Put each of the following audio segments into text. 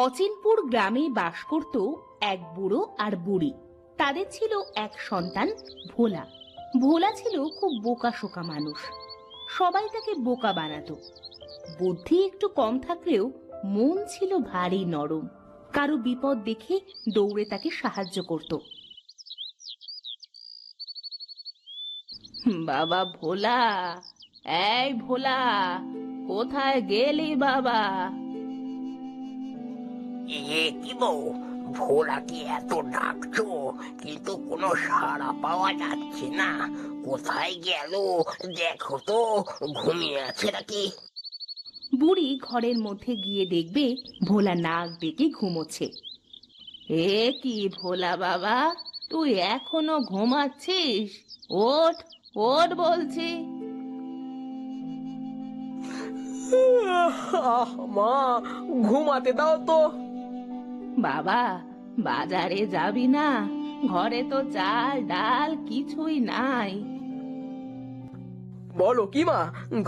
অচিনপুর গ্রামে বাস করত এক বুড়ো আর বুড়ি। তাদের ছিল এক সন্তান, ভোলা। ভোলা ছিল খুব বোকাশোকা মানুষ। সবাই তাকে বোকা বানাতো। বুদ্ধি একটু কম থাকলেও মন ছিল ভারী নরম। কারো বিপদ দেখে দৌড়ে তাকে সাহায্য করত। বাবা ভোলা, এই ভোলা, কোথায় গেলি বাবা? কি বউ, ভোলাকে এত ডাকছো কিন্তু কোনো সাড়া পাওয়া যাচ্ছে না। কোথায় গেল দেখো তো, ঘুমিয়ে আছে নাকি? বুড়ি ঘরের মধ্যে গিয়ে দেখবে ভোলা নাক ডেকে ঘুমোচ্ছে। এ কি ভোলা বাবা, তুই এখনো ঘুমাচ্ছিস? ওঠ, ওঠ বলছি। মা, ঘুমাতে দাও তো। বাবা, বাজারে যাবি না? ঘরে তো চাল ডাল কিছুই নাই। বলো কি মা,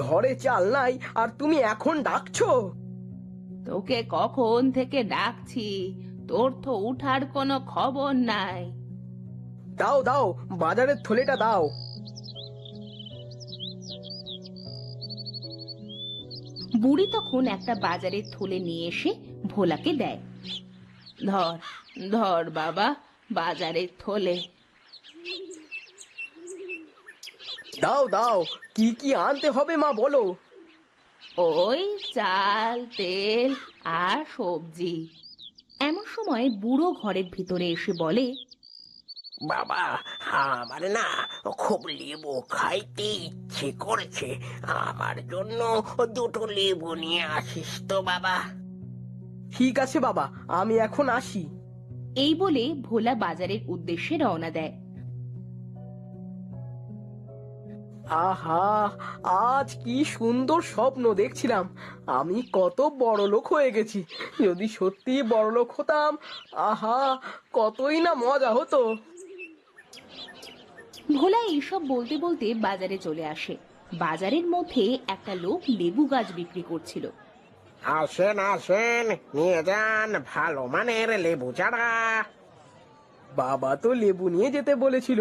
ঘরে চাল নাই আর তুমি এখন ডাকছো? তোকে কখন থেকে ডাকছি, তোর তো উঠার কোনো খবর নাই। দাও দাও, বাজারের থলেটা দাও। বুড়ি তখন একটা বাজারের থলে নিয়ে এসে ভোলাকে দেয়। ধর, ধর বাবা, বাজারের থলে। দাও দাও, কি কি আনতে হবে মা বলো? ওই চাল, তেল আর সবজি। এমন সময় বুড়ো ঘরের ভিতরে এসে বলে, বাবা, আমার না খুব লেবু খাইতে ইচ্ছে করেছে। আমার জন্য দুটো লেবু নিয়ে আসিস তো বাবা। ঠিক আছে বাবা, আমি এখন আসি। এই বলে ভোলা বাজারের উদ্দেশ্যে রওনা দেয়। আহা, আজ কি সুন্দর স্বপ্ন দেখছিলাম। আমি কত বড় লোক হয়ে গেছি। যদি সত্যি বড় লোক হতাম, আহা, কতই না মজা হতো। ভোলা এইসব বলতে বলতে বাজারে চলে আসে। বাজারের মধ্যে একটা লোক লেবু গাছ বিক্রি করছিল। আসেন আসেন, নিয়ে যান ভালো মানের লেবু চারা। বাবা তো লেবু নিয়ে যেতে বলেছিল।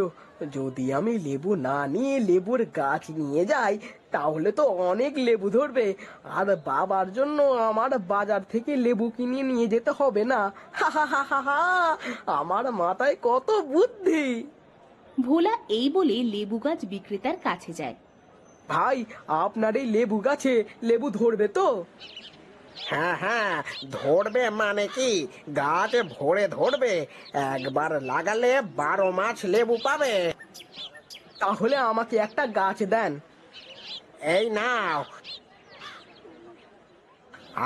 যদি আমি লেবু না নিয়ে লেবুর গাছ নিয়ে যাই, তাহলে তো অনেক লেবু ধরবে। আর বাবার জন্য আমার বাজার থেকে লেবু কিনে নিয়ে যেতে হবে না। হা হা হা হা হা, আমার মাথায় কত বুদ্ধি। ভোলা এই বলে লেবু গাছ বিক্রেতার কাছে যায়। ভাই, আপনার এই লেবু গাছে লেবু ধরবে তো? হ্যাঁ হ্যাঁ, ধরবে মানে কি, গাছ ভরে ধরবে। একবার লাগালে 12 মাস লেবু পাবে। তাহলে আমাকে একটা গাছ দেন। এই নাও,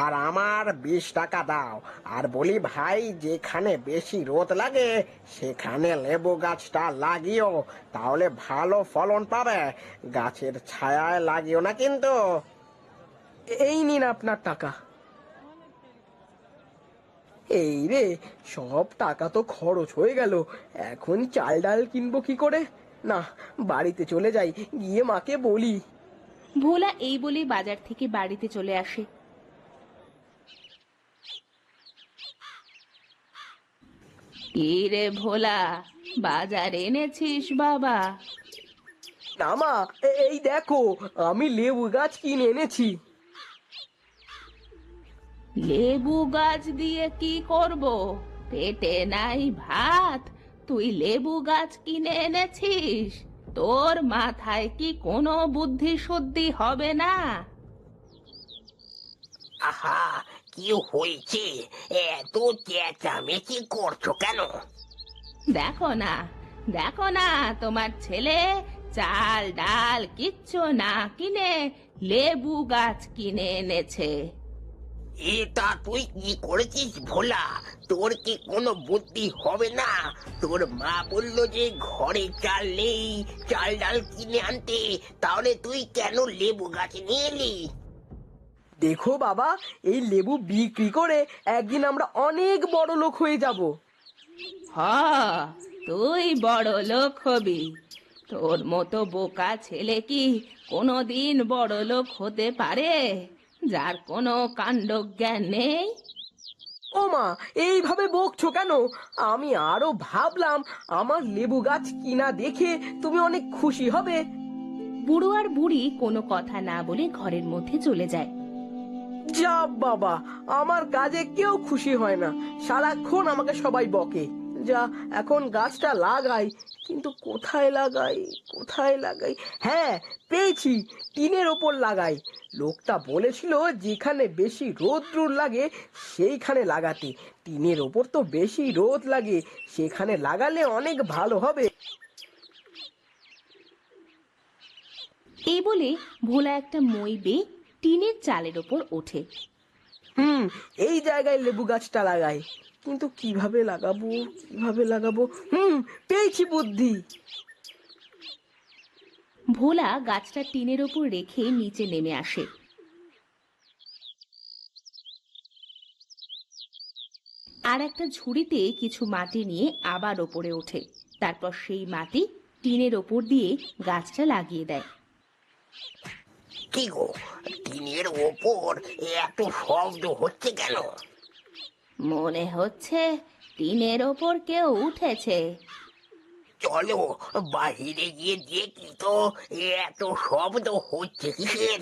আর আমার 20 টাকা দাও। আর বলি ভাই, যেখানে বেশি রোদ লাগে সেখানে লেবু গাছটা লাগিও, তাহলে ভালো ফলন পাবে। গাছের ছায়ায় লাগিও না কিন্তু। এই নিন আপনার টাকা। এই রে, সব টাকা তো খরচ হয়ে গেল। এখন চাল ডাল কিনবো কি করে? না, বাড়িতে চলে যাই, গিয়ে মাকে বলি। ভোলা এই বলে বাজার থেকে বাড়িতে চলে আসে। কি রে ভোলা, বাজার এনেছিস বাবা? না মা, এই দেখো, আমি লেবু গাছ কিনে এনেছি। লেবু গাছ দিয়ে কি করব? পেটে নাই ভাত, তুই লেবু গাছ কিনে এনেছিস? তোর মাথায় কি কোনো বুদ্ধি শুদ্ধি হবে না? আহা, কি হয়েছে? এত চেঁচামেচি করছো কেন? দেখো না, দেখো না, তোমার ছেলে চাল ডাল কিচ্ছু না কিনে লেবু গাছ কিনে এনেছে। এটা তুই কি করেছিস ভোলা? তোর কি কোনো বুদ্ধি হবে না? তোর মা বললো যে ঘরে চাল নেই, চাল ডাল কিনে আনতে, তাহলে তুই কেন লেবু গাছ নিয়ে এলি? দেখো বাবা, এই লেবু বিক্রি করে একদিন আমরা অনেক বড় লোক হয়ে যাব। হ, তুই বড় লোক হবি। তোর মতো বোকা ছেলে কি কোনোদিন বড় লোক হতে পারে, যার কোনো কাণ্ডজ্ঞান নেই? ও মা, এইভাবে বকছো কেন? আমি আরো ভাবলাম আমার লেবু গাছ কিনা দেখে তুমি অনেক খুশি হবে। বুড়ো আর বুড়ি কোনো কথা না বলে ঘরের মধ্যে চলে যায়। যা বাবা, আমার কাজে কেউ খুশি হয় না, সারাক্ষণ আমাকে সবাই বকে। যা, এখন গাছটা লাগাই, কিন্তু কোথায় লাগাই, কোথায় লাগাই? হ্যাঁ, পেয়েছি, টিনের ওপর লাগাই। লোকটা বলেছিল যেখানে বেশি রোদ লাগে সেইখানে লাগাতে। টিনের ওপর তো বেশি রোদ লাগে, সেখানে লাগালে অনেক ভালো হবে। এই বলে ভোলা একটা মই বেয়ে টিনের চালের ওপর ওঠে। এই জায়গায় লেবু গাছটা লাগাই, কিন্তু কিভাবে লাগাবো, কিভাবে লাগাবো? পেয়েছি বুদ্ধি। ভোলা গাছটা টিনের ওপর রেখে নিচে নেমে আসে। আর একটা ঝুড়িতে কিছু মাটি নিয়ে আবার ওপরে ওঠে। তারপর সেই মাটি টিনের ওপর দিয়ে গাছটা লাগিয়ে দেয়। কি গো, টিনের ওপর এত শব্দ হচ্ছে কেন? মনে হচ্ছে টিনের ওপর কেউ উঠেছে। চলো বাহিরে গিয়ে দেখি তো, এত শব্দ হচ্ছে কিসের?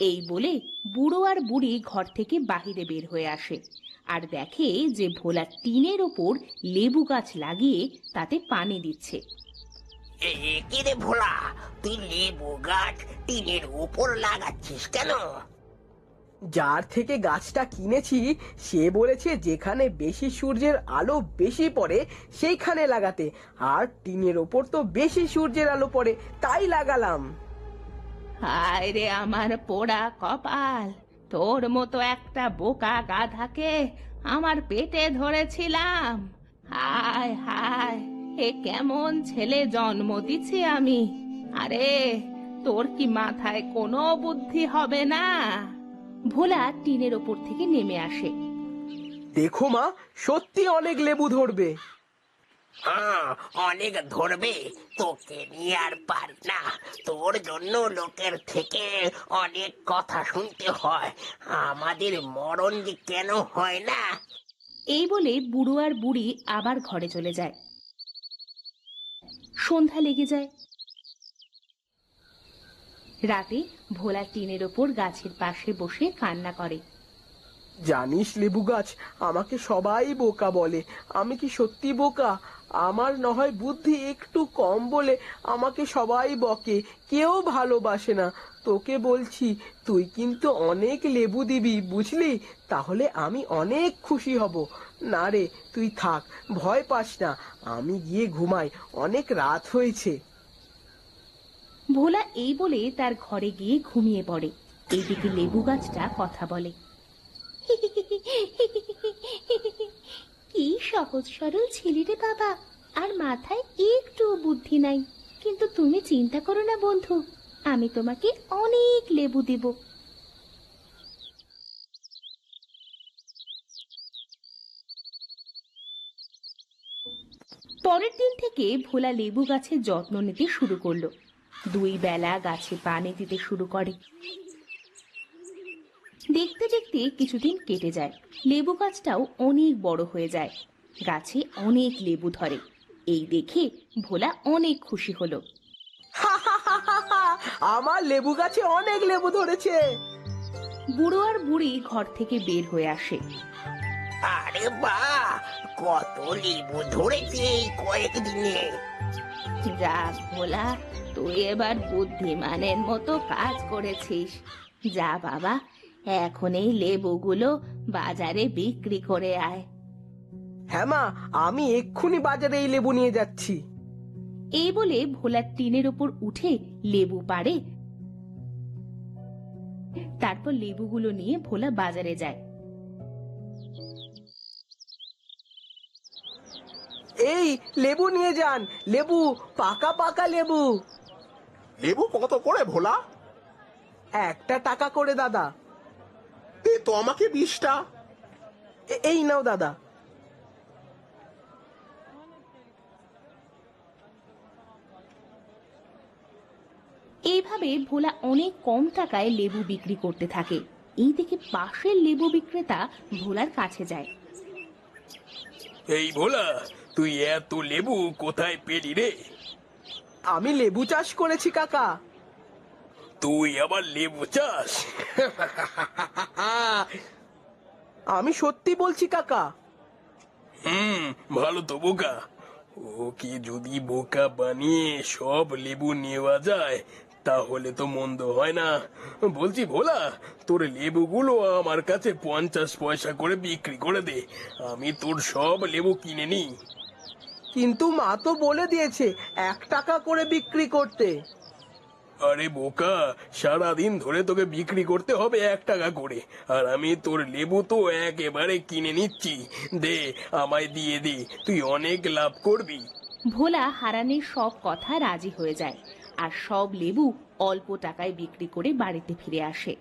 এই বলে বুড়ো আর বুড়ি ঘর থেকে বাহিরে বের হয়ে আসে আর দেখে যে ভোলা টিনের ওপর লেবু গাছ লাগিয়ে তাতে পানি দিচ্ছে। কি রে ভোলা, তুই লেবু গাছ টিনের উপর লাগাচ্ছিস কেন? যার থেকে গাছটা কিনেছি সে বলেছে যেখানে বেশি সূর্যের আলো বেশি পড়ে সেইখানে লাগাতে, আর টিনের ওপর তো বেশি সূর্যের আলো পড়ে, তাই লাগালাম। হায় রে আমার পোড়া কপাল, তোর মতো একটা বোকা গাধাকে আমার পেটে ধরেছিলাম। হায় হায়, এ কেমন ছেলে জন্ম দিছি আমি। আরে, তোর কি মাথায় কোনো বুদ্ধি হবে না? ভোলা টিনের ওপর থেকে নেমে আসে। দেখো মা, সত্যি অনেক লেবু ধরবে। হ্যাঁ, অনেক ধরবে, তোকে নিয়ে আর পারি না। তোর জন্য লোকের থেকে অনেক কথা শুনতে হয়, আমাদের মরণ যে কেন হয় না। এই বলে বুড়ো আর বুড়ি আবার ঘরে চলে যায়। সন্ধ্যা লেগে যায়। রাতে ভোলা টিনের ওপর গাছের পাশে বসে কান্না করে। জানিস লেবু গাছ, আমাকে সবাই বোকা বলে। আমি কি সত্যি বোকা? আমার না হয় বুদ্ধি একটু কম বলে আমাকে সবাই বকে, কেউ ভালোবাসে না। তোকে বলছি, তুই কিন্তু অনেক লেবু দিবি, বুঝলি? তাহলে আমি অনেক খুশি হব। না রে, তুই থাক, ভয় পাস না, আমি গিয়ে ঘুমাই, অনেক রাত হয়েছে। ভোলা এই বলে তার ঘরে গিয়ে ঘুমিয়ে পড়ে। এইদিকে লেবু গাছটা কথা বলে। কি সহজ সরল ছেলে রে বাবা, আর মাথায় একটু বুদ্ধি নাই। কিন্তু তুমি চিন্তা করো না বন্ধু, আমি তোমাকে অনেক লেবু দেব। পরের দিন থেকে ভোলা লেবু গাছের যত্ন নিতে শুরু করলো। 2 বেলা গাছে পানি দিতে শুরু করে। দেখতে দেখতে কিছুদিন কেটে যায়। লেবু গাছটাও অনেক বড় হয়ে যায়, গাছে অনেক লেবু ধরে। এই দেখে ভোলা অনেক খুশি হলো। আমার লেবু গাছে অনেক লেবু ধরেছে। বুড়ো আর বুড়ি ঘর থেকে বের হয়ে আসে। আরে বাহ, কত লেবু ধরেছে এই কয়েকদিনে! যাক ভোলা, তুই এবার বুদ্ধিমানের মতো কাজ করেছিস। যা বাবা, এখন এই লেবুগুলো বাজারে বিক্রি করে আয়। হ্যাঁ মা, আমি এক্ষুনি বাজারে এই লেবু নিয়ে যাচ্ছি। এই বলে ভোলা টিনের উপর উঠে লেবু পাড়ে। তারপর লেবুগুলো নিয়ে ভোলা বাজারে যায়। এই লেবু নিয়ে যান, লেবু, পাকা পাকা লেবু। লেবু কত করে ভোলা? 1 টাকা করে দাদা। দে তো আমাকে 20টা। এই নাও দাদা। এইভাবে ভোলা অনেক কম টাকায় লেবু বিক্রি করতে থাকে। এই দেখে পাশের লেবু বিক্রেতা ভোলার কাছে যায় এই ভোলা, তুই এত লেবু কোথায় পেলি রে? আমি লেবু চাষ করেছি কাকা। তুই আবার লেবু চাষ? আমি সত্যি বলছি কাকা। হুম, ভালো তো বোকা। ওকে যদি বোকা বানিয়ে সব লেবু নেওয়া যায় তাহলে তো মন্দ হয় না। বলছি ভোলা, তোর লেবুগুলো আমার কাছে 50 পয়সা করে বিক্রি করে দে, আমি তোর সব লেবু কিনে নিই। কিন্তু মা তো বলে দিয়েছে 1 টাকা করে বিক্রি করতে। আরে বোকা, সারাদিন ধরে তোকে বিক্রি করতে হবে 1 টাকা করে, আর আমি তোর লেবু তো একেবারে কিনে নিচ্ছি। দে, আমায় দিয়ে দে, তুই অনেক লাভ করবি। ভোলা হারানের সব কথা রাজি হয়ে যায় আর সব লেবু অল্প টাকায় বিক্রি করে বাড়িতে ফিরে আসে।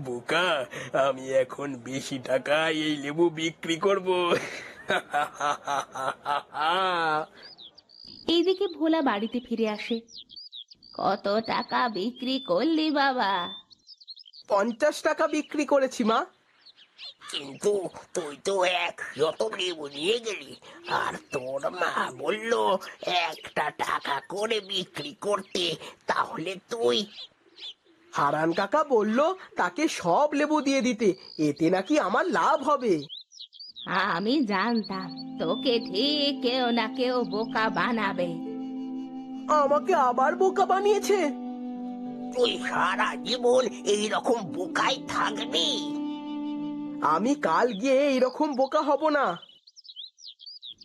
বোকা, আমি এখন বেশি টাকায় এই লেবু বিক্রি করব। এইদিকে ভোলা বাড়িতে ফিরে আসে। কত টাকা বিক্রি করলি বাবা? 50 টাকা বিক্রি করেছি মা। কিন্তু তুই তো 100 লেবু নিয়ে গেলি, আর তোর মা বলল 1 টাকা করে বিক্রি করতে, তাহলে তুই... হারান কাকা বলল তাকে সব লেবু দিয়ে দিতে, এতে নাকি আমার লাভ হবে। আমি জানতাম তোকে ঠিক কেউ না কেউ বোকা বানাবে। আমাকে আবার বোকা বানিয়েছে। তুই সারা জীবন এইরকম বোকাই থাকবি? আমি কাল গিয়ে এরকম বোকা হব না।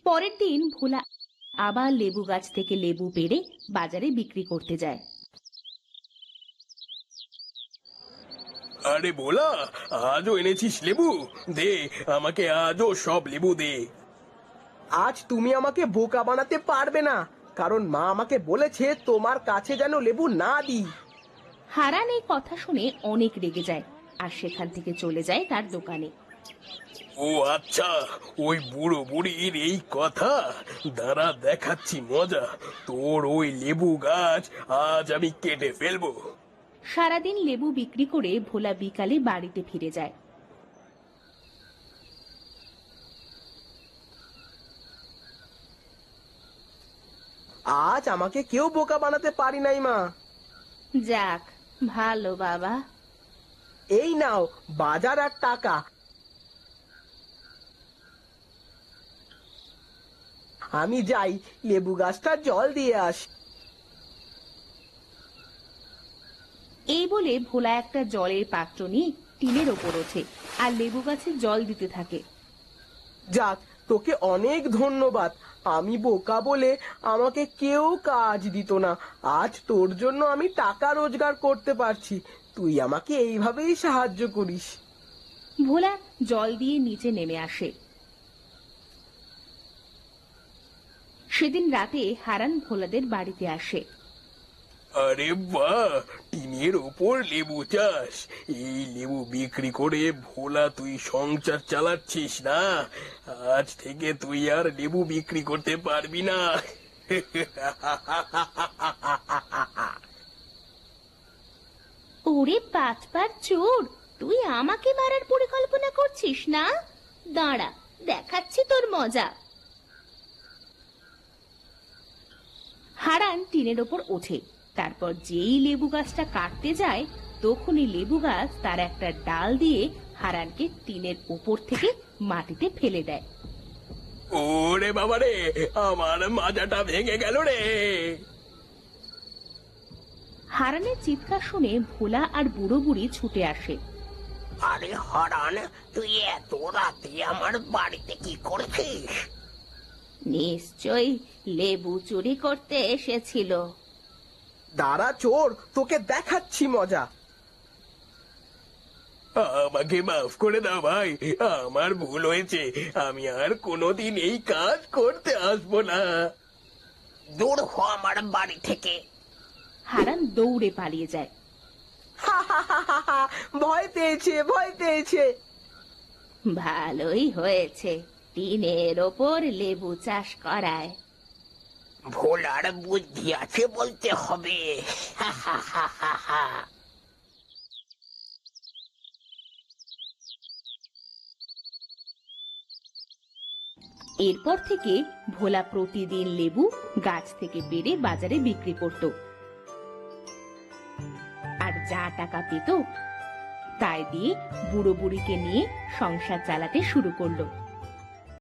পরের দিন ভোলা আবার লেবু গাছ থেকে লেবু পেড়ে বাজারে বিক্রি করতে যায়। আরে ভোলা, আজও এনেছিস লেবু? দে, আমাকে আজও সব লেবু দে। আজ তুমি আমাকে বোকা বানাতে পারবে না, কারণ মা আমাকে বলেছে তোমার কাছে যেন লেবু না দিই। হারান এই কথা শুনে অনেক রেগে যায় আর সেখান থেকে চলে যায় তার দোকানে। ও আচ্ছা, ওই বুড়ো বুড়ির এই কথা। দাঁড়া, দেখাচ্ছি মজা। তোর ওই লেবু গাছ আজ আমি কেটে ফেলবো। সারাদিন লেবু বিক্রি করে ভোলা বিকালে বাড়িতে ফিরে যায়। আজ আমাকে কেউ বোকা বানাতে পারি নাই মা। যাক, ভালো বাবা। এই নাও বাজার আর টাকা। আমি যাই লেবু গাছটা জল দিয়ে আসি। এই বলে ভোলা একটা জলের পাত্র নিয়ে টিনের ওপর ওঠে আর লেবু গাছে জল দিতে থাকে। যাক, তোকে অনেক ধন্যবাদ। আমি বোকা বলে আমাকে কেউ কাজ দিত না। আজ তোর জন্য আমি টাকা রোজগার করতে পারছি। তুই আমাকে এইভাবেই সাহায্য করিস। ভোলা জল দিয়ে নিচে নেমে আসে। সেদিন রাতে হারান ভোলাদের বাড়িতে আসে। আরে বাহ, টিনের ওপর লেবু চাষ! এই লেবু বিক্রি করে ভোলা তুই সংসার চালাচ্ছিস না? আজ থেকে তুই আর লেবু বিক্রি করতে পারবি না। ওরে বাটপার চোর, তুই আমাকে মারার পরিকল্পনা করছিস না? দাঁড়া, দেখাচ্ছি তোর মজা। হারান টিনের ওপর ওঠে, তারপর যেই লেবু গাছটা কাটতে যায় তখনই লেবু গাছ তার একটা ডাল দিয়ে হারানকে টিনের উপর থেকে মাটিতে ফেলে দেয়। ওরে বাবা রে, আমার মাজাটা ভেঙে গেল রে। হারানের চিৎকার শুনে ভোলা আর বুড়ো বুড়ি ছুটে আসে। আরে হারান, তুই এত রাতে আমার বাড়িতে কি করছিস? নিশ্চয়ই লেবু চুরি করতে এসেছিল। দাঁড়া চোর, তোকে দেখাচ্ছি মজা। আমাকে মাফ করে দাও ভাই, আমার ভুল হয়েছে। আমি আর কোনোদিন এই কাজ করতে আসবো না। দূর হ আমার বাড়ি থেকে। হারান দৌড়ে পালিয়ে যায়। ভয় পেয়েছে, ভয় পেয়েছে। ভালোই হয়েছে, টিনের ওপর লেবু চাষ করায়। ভোলার বুদ্ধি আছে বলতে হবে। এরপর থেকে ভোলা প্রতিদিন লেবু গাছ থেকে পেড়ে বাজারে বিক্রি করত আর যা টাকা পেত তাই দিয়ে বুড়ো বুড়িকে নিয়ে সংসার চালাতে শুরু করলো।